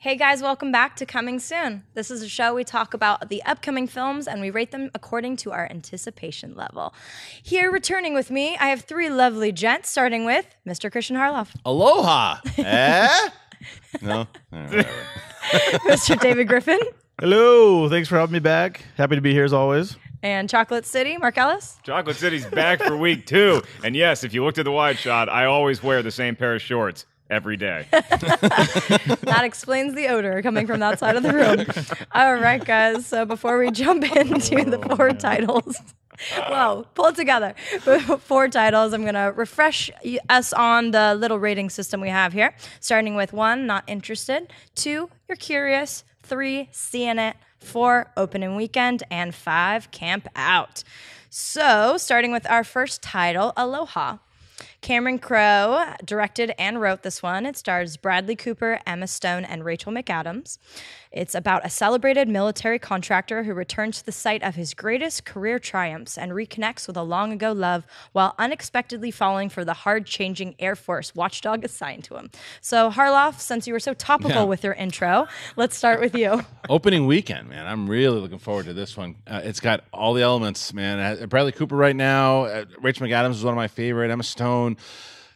Hey guys, welcome back to Coming Soon. This is a show we talk about the upcoming films and we rate them according to our anticipation level. Here returning with me, I have three lovely gents, starting with Mr. Christian Harloff. Aloha. Eh? No? Mr. David Griffin. Hello. Thanks for having me back. Happy to be here as always. And Chocolate City, Mark Ellis. Chocolate City's back for week 2. And yes, if you looked at the wide shot, I always wear the same pair of shorts every day. That explains the odor coming from that side of the room. All right, guys. So before we jump into the 4 titles, whoa, pull it together. 4 titles, I'm going to refresh us on the little rating system we have here. Starting with 1, not interested. 2, you're curious. 3, seeing it. 4, opening weekend. And 5, camp out. So starting with our first title, Aloha. Cameron Crowe directed and wrote this one. It stars Bradley Cooper, Emma Stone, and Rachel McAdams. It's about a celebrated military contractor who returns to the site of his greatest career triumphs and reconnects with a long-ago love while unexpectedly falling for the hard-changing Air Force watchdog assigned to him. So, Harloff, since you were so topical with your intro, let's start with you. Opening weekend, man. I'm really looking forward to this one. It's got all the elements, man. Bradley Cooper right now. Rachel McAdams is one of my favorite. Emma Stone.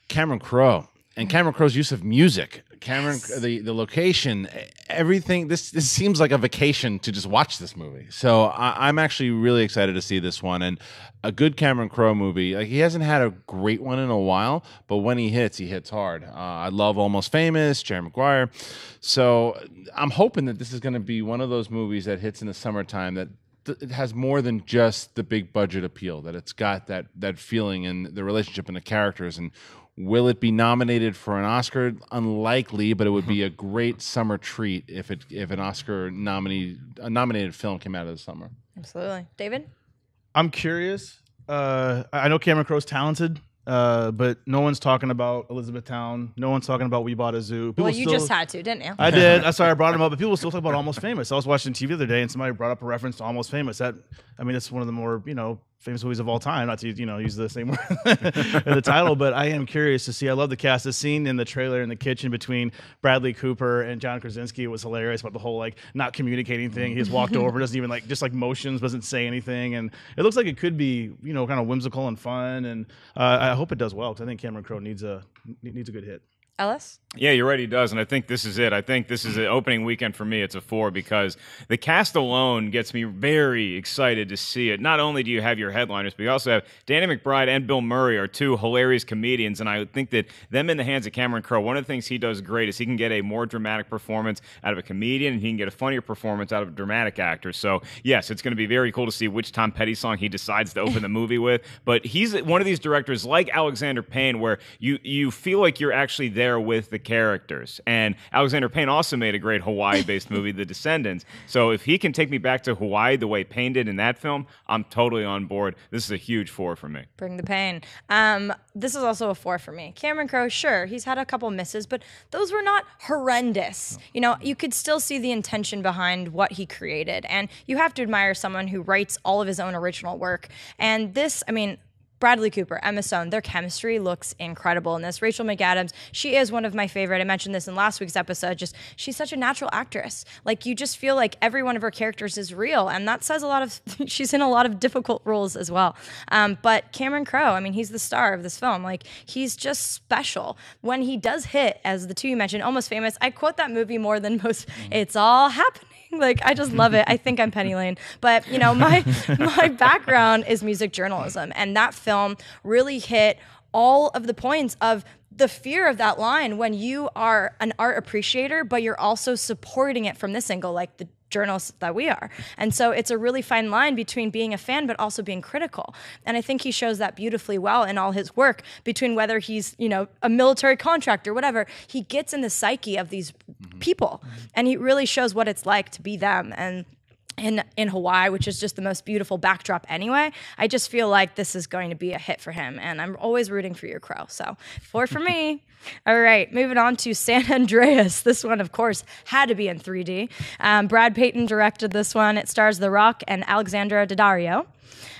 Cameron Crowe. And Cameron Crowe's use of music. Cameron, the location, everything. This seems like a vacation to just watch this movie. So I'm actually really excited to see this one. And a good Cameron Crowe movie. Like, he hasn't had a great one in a while, but when he hits hard. I love Almost Famous, Jerry Maguire. So I'm hoping that this is going to be one of those movies that hits in the summertime that it has more than just the big budget appeal, that it's got that feeling and the relationship and the characters. And will it be nominated for an Oscar? Unlikely, but it would be a great summer treat if an Oscar nominated film came out of the summer. Absolutely. David? I'm curious. I know Cameron Crowe's talented, but no one's talking about Elizabethtown. No one's talking about We Bought a Zoo. Well, you just had to, didn't you? I did. I'm sorry I brought him up, but people still talk about Almost Famous. I was watching TV the other day, and somebody brought up a reference to Almost Famous. It's one of the more, famous movies of all time, not to use the same word in the title, but I am curious to see. I love the cast. The scene in the trailer in the kitchen between Bradley Cooper and John Krasinski was hilarious about the whole not communicating thing. He just walked over, doesn't even just motions, doesn't say anything, and it looks like it could be kind of whimsical and fun, and I hope it does well because I think Cameron Crowe needs a good hit. Ellis? Yeah, you're right, he does, and I think this is it. I think this is an opening weekend for me. It's a 4 because the cast alone gets me very excited to see it. Not only do you have your headliners, but you also have Danny McBride and Bill Murray are 2 hilarious comedians, and I think that them in the hands of Cameron Crowe, one of the things he does great is he can get a more dramatic performance out of a comedian, and he can get a funnier performance out of a dramatic actor. So, yes, it's going to be very cool to see which Tom Petty song he decides to open the movie with, but he's one of these directors like Alexander Payne where you feel like you're actually there with the characters. And Alexander Payne also made a great Hawaii-based movie, The Descendants. So if he can take me back to Hawaii the way Payne did in that film, I'm totally on board. This is a huge 4 for me. Bring the pain. This is also a 4 for me. Cameron Crowe, sure, he's had a couple misses, but those were not horrendous. You could still see the intention behind what he created. And you have to admire someone who writes all of his own original work. And this, Bradley Cooper, Emma Stone, their chemistry looks incredible in this. Rachel McAdams, she is one of my favorite. I mentioned this in last week's episode. She's such a natural actress. You just feel like every one of her characters is real, and that says a lot of. She's in a lot of difficult roles as well. But Cameron Crowe, he's the star of this film. He's just special. When he does hit, as the 2 you mentioned, Almost Famous. I quote that movie more than most. It's all happening. I just love it. I think I'm Penny Lane. But, my background is music journalism. And that film really hit all of the points of the fear of that line when you are an art appreciator, but you're also supporting it from this angle, like the journalists that we are. And so it's a really fine line between being a fan but also being critical. And I think he shows that beautifully well in all his work, between whether he's, a military contractor, whatever. He gets in the psyche of these people, and he really shows what it's like to be them. And in Hawaii, which is just the most beautiful backdrop anyway, I just feel like this is going to be a hit for him, and I'm always rooting for your Crow. So 4 for me. All right, moving on to San Andreas. This one, of course, had to be in 3D. Brad Payton directed this one. It stars The Rock and Alexandra Daddario.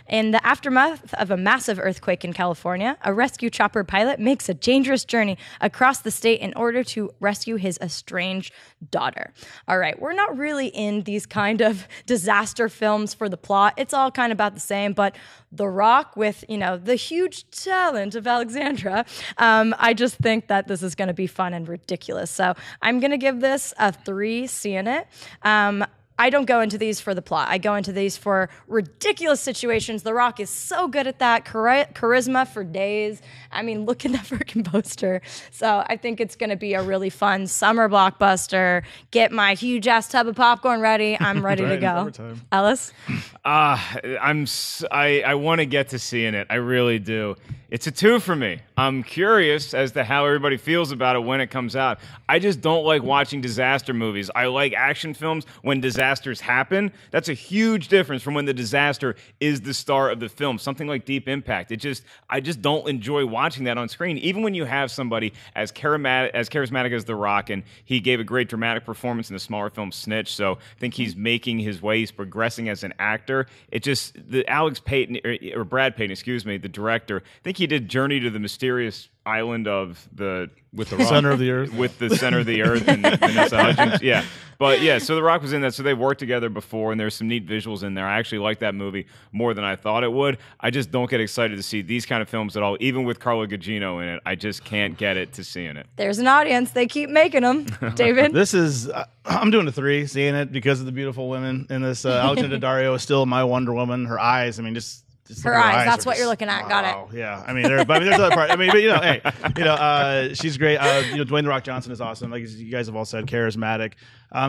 In the aftermath of a massive earthquake in California, a rescue chopper pilot makes a dangerous journey across the state in order to rescue his estranged daughter. All right, we're not really in these kind of disaster films for the plot. It's all kind of about the same, but The Rock with, the huge talent of Alexandra, I just think that this is going to be fun and ridiculous. So I'm going to give this a 3, seeing it. I don't go into these for the plot. I go into these for ridiculous situations. The Rock is so good at that. Charisma for days. I mean, look at that freaking poster. So I think it's going to be a really fun summer blockbuster. Get my huge ass tub of popcorn ready. I'm ready to go. Ellis? I want to get to seeing it. I really do. It's a 2 for me. I'm curious as to how everybody feels about it when it comes out. I just don't like watching disaster movies. I like action films when disasters happen. That's a huge difference from when the disaster is the star of the film. Something like Deep Impact. I just don't enjoy watching that on screen. Even when you have somebody as charismatic as The Rock, and he gave a great dramatic performance in the smaller film Snitch. So I think he's making his way. He's progressing as an actor. Alex Payton or Brad Payton, excuse me, the director. I think he did Journey to the Mysterious Island of the Center of the Earth. With the Center of the Earth and Vanessa Hudgens. Yeah. But yeah, so The Rock was in that. So they worked together before, and there's some neat visuals in there. I actually like that movie more than I thought it would. I just don't get excited to see these kind of films at all, even with Carla Gugino in it. I just can't get it to seeing it. There's an audience. They keep making them. David? This is, I'm doing a 3, seeing it because of the beautiful women in this. Alexandra Daddario is still my Wonder Woman. Her eyes, I mean, just her eyes. That's what you're looking at. Got it. Yeah. I mean, there's other part. I mean, but hey, she's great. Dwayne The Rock Johnson is awesome. Like you guys have all said, charismatic.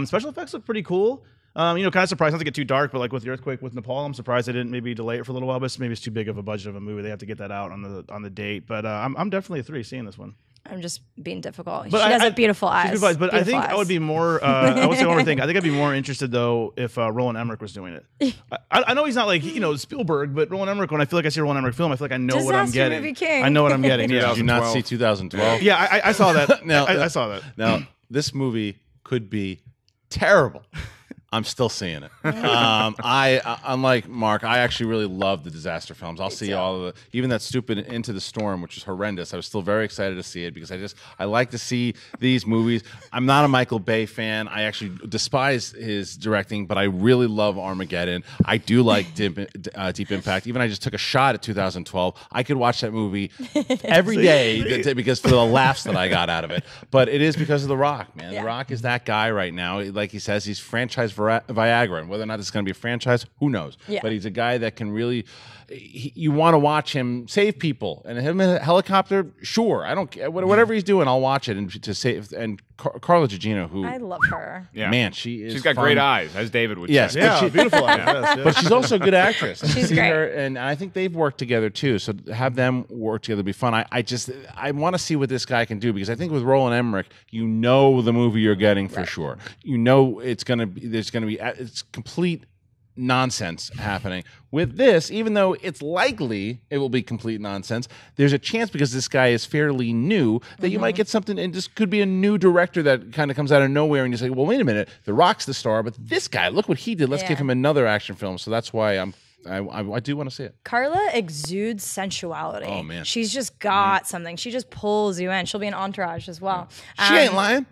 Special effects look pretty cool. Kind of surprised not to get too dark, but like with the earthquake with Nepal, I'm surprised they didn't maybe delay it for a little while. But maybe it's too big of a budget of a movie. They have to get that out on the date. But I'm definitely a 3 seeing this one. I'm just being difficult. But she has beautiful eyes. But beautiful I think eyes. I would be more. I would say one more thing. I think I'd be more interested though if Roland Emmerich was doing it. I know he's not like Spielberg, but Roland Emmerich. When I feel like I see a Roland Emmerich film, I feel like I know what I'm Disaster getting. movie king. I know what I'm getting. Did Yeah. you not see 2012? Yeah, I saw that. Now, I saw that. Now, this movie could be terrible. I'm still seeing it. Unlike Mark, I actually really love the disaster films. I'll see all of the, even that stupid Into the Storm, which is horrendous. I was still very excited to see it because I like to see these movies. I'm not a Michael Bay fan. I actually despise his directing, but I really love Armageddon. I do like Deep Impact. Even I just took a shot at 2012. I could watch that movie every day because for the laughs that I got out of it. But it is because of The Rock, man. Yeah. The Rock is that guy right now. Like he says, he's franchise Viagra, and whether or not it's going to be a franchise, who knows? Yeah. But he's a guy that can really. You want to watch him save people, and him in a helicopter. Sure, I don't care. Whatever he's doing, I'll watch it. And to save and Carla Gugino, who I love her. Yeah. man, she's got fun. great eyes, as David would Yes, say. but she, beautiful. Yes, but she's also a good actress. She's See great. her, and I think they've worked together too. So to have them work together would be fun. I want to see what this guy can do because I think with Roland Emmerich, the movie you're getting for sure. It's it's complete nonsense happening. With this, even though it's likely it will be complete nonsense, there's a chance because this guy is fairly new that you might get something, and this could be a new director that kind of comes out of nowhere, and you say, well, wait a minute, The Rock's the star, but this guy, look what he did. Let's give him another action film. So that's why I do want to see it. Carla exudes sensuality. Oh, man. She's just got something. She just pulls you in. She'll be an Entourage as well. She ain't lying.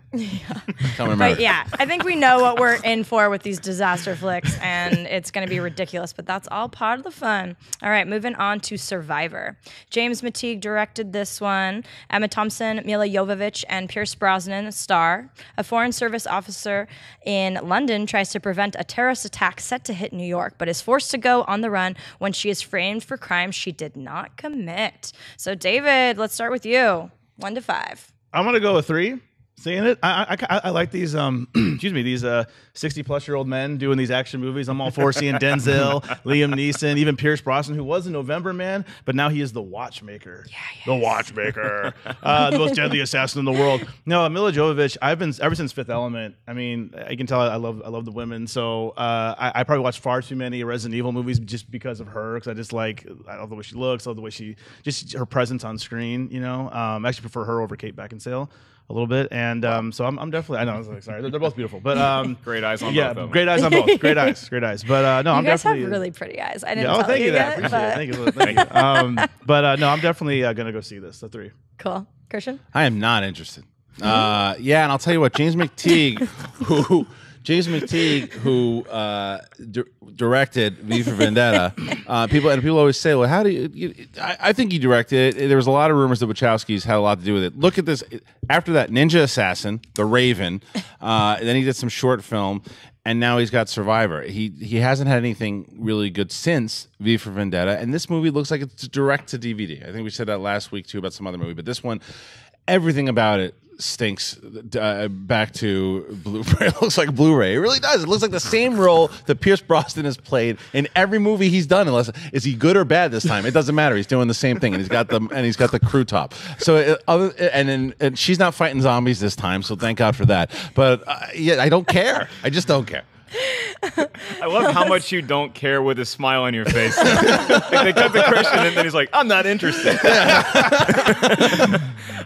But yeah, I think we know what we're in for with these disaster flicks, and it's going to be ridiculous, but that's all part of the fun. All right, moving on to Survivor. James McTeague directed this one. Emma Thompson, Milla Jovovich, and Pierce Brosnan star. A Foreign Service officer in London tries to prevent a terrorist attack set to hit New York, but is forced to go on the run when she is framed for crimes she did not commit. So, David, let's start with you. 1 to 5. I'm gonna go with 3. Seeing it, I like these excuse me, these 60-plus-year-old men doing these action movies. I'm all for seeing Denzel, Liam Neeson, even Pierce Brosnan, who was a November Man, but now he is the Watchmaker. Yeah, the Watchmaker, the most deadly assassin in the world. No, Milla Jovovich. I've been ever since Fifth Element. I mean, I can tell I love the women. So I probably watched far too many Resident Evil movies just because of her. Because I love the way she looks, I love the way her presence on screen. I actually prefer her over Kate Beckinsale. a little bit, and so I'm definitely. I know. I was like, sorry, they're both beautiful, but Great eyes on yeah, both of them. great eyes on both. Great eyes, great eyes. But no, You I'm guys definitely. have really pretty eyes. I didn't Yeah, tell thank you. yet, Appreciate but- it. Thank you. But no, I'm definitely gonna go see this. The 3. Cool. Christian? I am not interested. Yeah, and I'll tell you what, James McTeague, who directed V for Vendetta, people always say, well, how do you I think he directed it. There was a lot of rumors that Wachowski's had a lot to do with it. Look at this. After that, Ninja Assassin, The Raven, then he did some short film, and now he's got Survivor. He hasn't had anything really good since V for Vendetta, and this movie looks like it's direct to DVD. I think we said that last week too about some other movie, but this one, everything about it stinks back to Blu-ray. It looks like Blu-ray. It really does. It looks like the same role that Pierce Brosnan has played in every movie he's done. Unless is he good or bad this time? It doesn't matter. He's doing the same thing, and he's got the crew top. So and she's not fighting zombies this time. So thank God for that. But yeah, I don't care. I just don't care. I love how much you don't care with a smile on your face. Like they cut the Christian and then he's like, I'm not interested.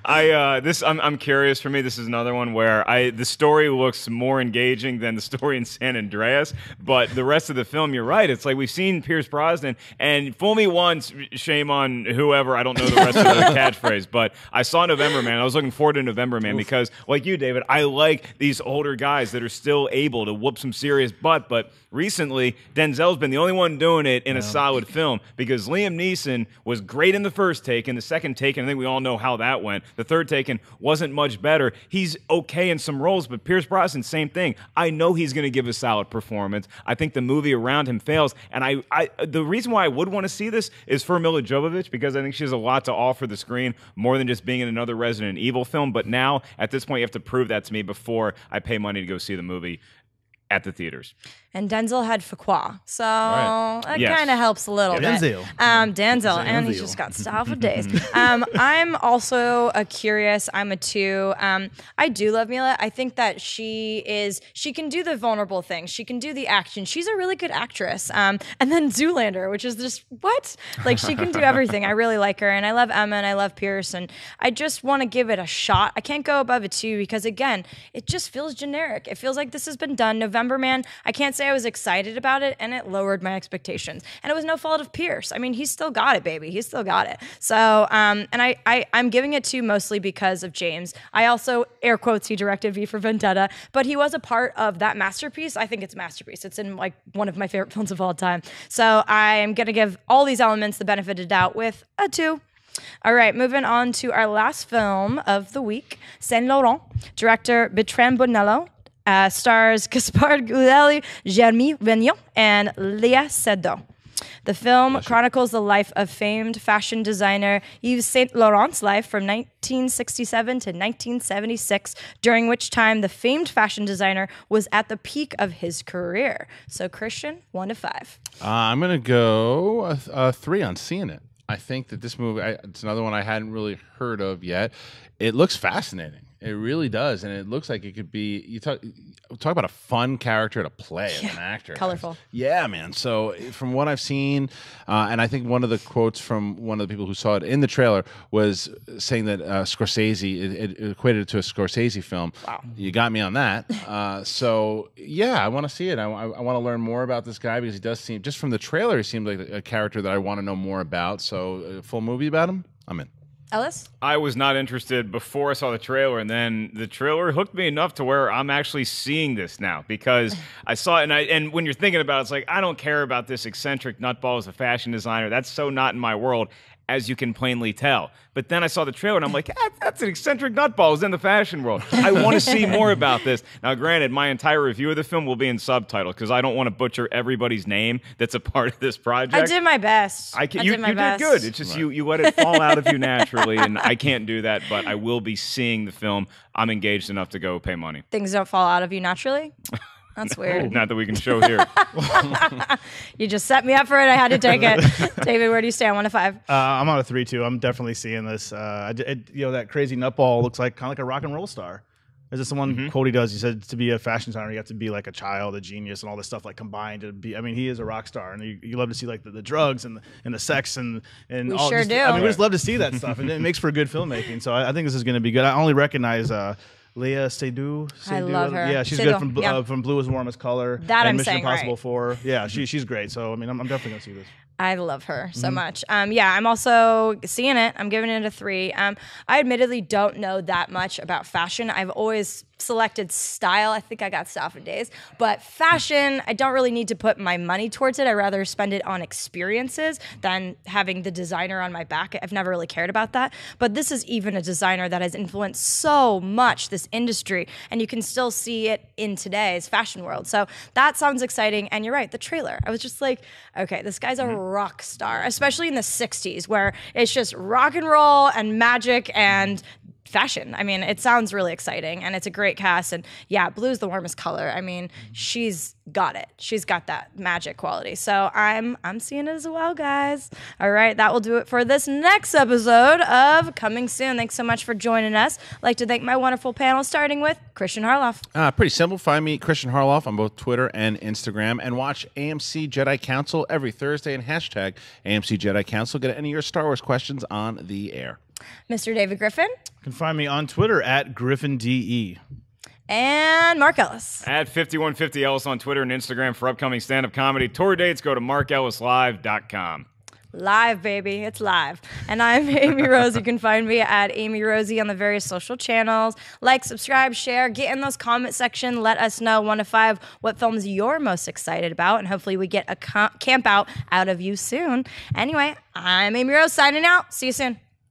I'm curious. For me, this is another one where the story looks more engaging than the story in San Andreas, but the rest of the film, you're right. It's like we've seen Pierce Brosnan, and fool me once, shame on whoever. I don't know the rest of the catchphrase, but I saw November Man. I was looking forward to November Man because, like you, David, I like these older guys that are still able to whoop some serious butt, but recently Denzel's been the only one doing it in a solid film because Liam Neeson was great in the first Taken. The second Taken, I think we all know how that went. The third Taken wasn't much better. He's okay in some roles, but Pierce Brosnan, same thing. I know he's going to give a solid performance. I think the movie around him fails, and the reason why I would want to see this is for Milla Jovovich because I think she has a lot to offer the screen more than just being in another Resident Evil film, but now, at this point, you have to prove that to me before I pay money to go see the movie at the theaters. And Denzel had Fuqua, so that Yes. kind of helps a little bit. Denzel. Denzel, and he's just got style for days. I'm also a curious. I'm a 2. I do love Milla. I think that she can do the vulnerable things. She can do the action. She's a really good actress. And then Zoolander, which is just what? Like she can do everything. I really like her, and I love Emma, and I love Pierce, and I just want to give it a shot. I can't go above a 2 because again, it just feels generic. It feels like this has been done. November Man, I can't say I was excited about it, and it lowered my expectations. And it was no fault of Pierce. I mean, he's still got it, baby. He's still got it. So, and I'm giving it 2 mostly because of James. I also, air quotes, he directed V for Vendetta, but he was a part of that masterpiece. I think it's a masterpiece. It's in like one of my favorite films of all time. So I am going to give all these elements the benefit of doubt with a 2. All right, moving on to our last film of the week, Saint Laurent, director Bertrand Bonello. Stars Gaspard Ulliel, Jeremy Vignon, and Lea Seydoux. The film chronicles the life of famed fashion designer Yves Saint Laurent's life from 1967 to 1976, during which time the famed fashion designer was at the peak of his career. So, Christian, 1 to 5. I'm going to go a 3 on seeing it. I think that this movie, it's another one I hadn't really heard of yet. It looks fascinating. It really does, and it looks like it could be. You talk about a fun character to play as an actor. Colorful. Yeah, man. So from what I've seen, and I think one of the quotes from one of the people who saw it in the trailer was saying that Scorsese, it equated it to a Scorsese film. Wow. You got me on that. So yeah, I want to see it. I want to learn more about this guy because he does seem, just from the trailer, he seems like a character that I want to know more about. So a full movie about him, I'm in. Ellis? I was not interested before I saw the trailer, and then the trailer hooked me enough to where I'm actually seeing this now because I saw it, and when you're thinking about it, it's like, I don't care about this eccentric nutball as a fashion designer. That's so not in my world, as you can plainly tell. But then I saw the trailer, and I'm like, that's an eccentric nutball. It's in the fashion world. I want to see more about this. Now, granted, my entire review of the film will be in subtitles because I don't want to butcher everybody's name that's a part of this project. I did my best. You did good. It's just you let it fall out of you naturally, and I can't do that, but I will be seeing the film. I'm engaged enough to go pay money. Things don't fall out of you naturally? That's weird. Not that we can show here. You just set me up for it. I had to take it. David, where do you stand? 1 to 5. I'm on a 3 too. I'm definitely seeing this. That crazy nutball looks like kind of like a rock and roll star. Is this the one quote he does? He said to be a fashion designer, you have to be like a child, a genius, and all this stuff like combined to be. I mean, he is a rock star, and you love to see like the drugs and the sex and we all. sure just, do. I mean, we just love to see that stuff, and it makes for good filmmaking. So I think this is going to be good. I only recognize Lea Seydoux. I love her. Yeah, she's Seydoux, good from Blue Is the Warmest Color. That and I'm Mission saying Impossible right. 4. Yeah, she's great. So I mean, I'm definitely going to see this. I love her so much. Yeah, I'm also seeing it. I'm giving it a 3. I admittedly don't know that much about fashion. I've always selected style. I think I got style for days. But fashion, I don't really need to put my money towards it. I'd rather spend it on experiences than having the designer on my back. I've never really cared about that. But this is even a designer that has influenced so much this industry. And you can still see it in today's fashion world. So that sounds exciting. And you're right, the trailer. I was just like, okay, this guy's a rock star, especially in the 60s where it's just rock and roll and magic and fashion. I mean, it sounds really exciting and it's a great cast. And yeah, blue is the warmest color. I mean, she's got it. She's got that magic quality. So I'm seeing it as well, guys. All right, that will do it for this next episode of Coming Soon. Thanks so much for joining us. I'd like to thank my wonderful panel, starting with Christian Harloff. Pretty simple. Find me, Christian Harloff, on both Twitter and Instagram, and watch AMC Jedi Council every Thursday and hashtag AMC Jedi Council. Get any of your Star Wars questions on the air. Mr. David Griffin. You can find me on Twitter at GriffinDE. And Mark Ellis. At 5150 Ellis on Twitter and Instagram for upcoming stand-up comedy. Tour dates, go to markellislive.com. Live, baby. It's live. And I'm Amy Rose. You can find me at Amy Rosie on the various social channels. Like, subscribe, share, get in those comment section. Let us know 1 to 5 what films you're most excited about. And hopefully we get a camp out of you soon. Anyway, I'm Amy Rose signing out. See you soon.